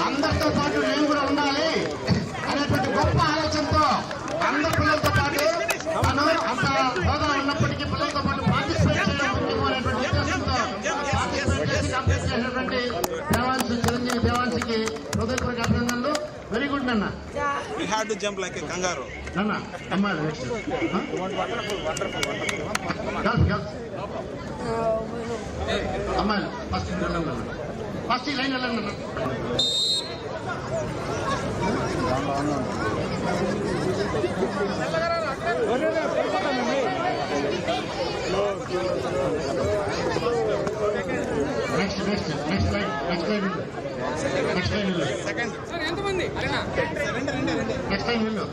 అందరితో పాటు నేను కూడా ఉండాలి అనేటువంటి గొప్ప ఆలోచనతో అందరి పిల్లలతో పాటు మనం అంత హోదా ఉన్నప్పటికీ పిల్లలతో పాటు పార్టిసిపేట్ చేయడం ముఖ్యము అనేటువంటి ఉద్దేశంతో పార్టిసిపేట్ చేసి కంప్లీట్ చేసినటువంటి దేవాంశి చిరంజీవి దేవాంశికి హృదయపూర్వక అభినందనలు. వెరీ గుడ్ నాన్న. We had to jump like a kangaroo. నాన్న అమ్మాయి నెక్స్ట్ అమ్మాయిలు ఫస్ట్ ఫస్ట్ ఈ లైన్ వెళ్ళండి అన్న. Next next next line next line next line వెళ్ళు. నెక్స్ట్ లైన్ వెళ్ళు.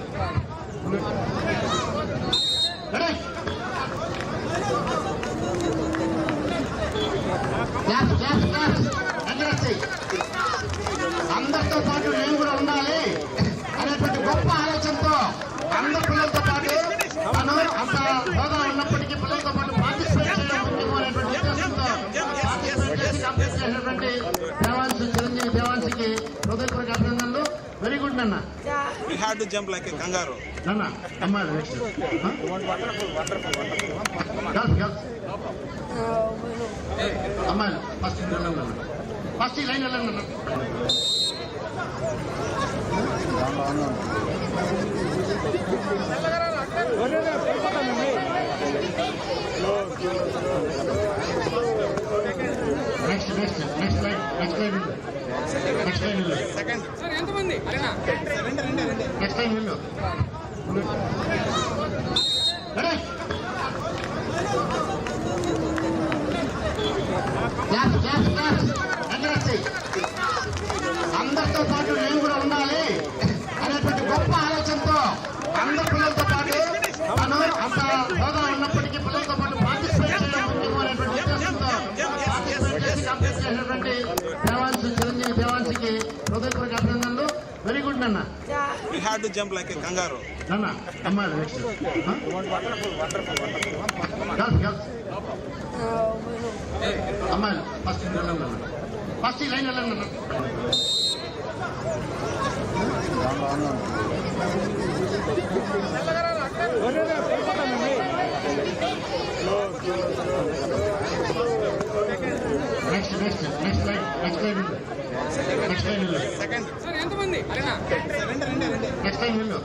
అందరితో పాటు నేను కూడా ఉండాలి అనేటువంటి గొప్ప ఆలోచనతో అందరి పిల్లలతో పాటు మనం అంత హోదా ఉన్నప్పటికీ పిల్లలతో పాటు పార్టిసిపేట్ చేయడం ముఖ్యము అనేటువంటి ఉద్దేశంతో పార్టిసిపేట్ చేసి కంప్లీట్ చేసినటువంటి దేవాంశి చిరంజీవి దేవాంశికి హృదయపూర్వక అభినందనలు. వెరీ గుడ్ నాన్న. We had to jump like a kangaroo. నాన్న అమ్మాయి నెక్స్ట్ అమ్మాయిలు ఫస్ట్ వెళ్ళండి అన్న. ఫస్ట్ ఈ లైన్ వెళ్ళండి అన్న. Next next next line next line వెళ్ళు. నెక్స్ట్ లైన్ వెళ్ళు. నెక్స్ట్ లైన్ వెళ్ళు. అందరితో పాటు నేను కూడా ఉండాలి అనేటువంటి గొప్ప ఆలోచనతో అందరి పిల్లలతో పాటు మనం అంత హోదా ఉన్నప్పటికీ పిల్లలతో పాటు పార్టిసిపేట్ చేయడం ముఖ్యము అనేటువంటి ఉద్దేశంతో పార్టిసిపేట్ చేసి కంప్లీట్ చేసినటువంటి దేవాంశి చిరంజీవి దేవాంశికి హృదయపూర్వక అభినందనలు. వెరీ గుడ్ నాన్న. We had to jump like a kangaroo. నాన్న అమ్మాయి నెక్స్ట్ అమ్మాయిలు ఫస్ట్ వెళ్ళండి అన్న. ఫస్ట్ ఈ లైన్ వెళ్ళండి అన్న. Next next next line next line వెళ్ళు. నెక్స్ట్ లైన్ వెళ్ళు. నెక్స్ట్ లైన్ వెళ్ళు.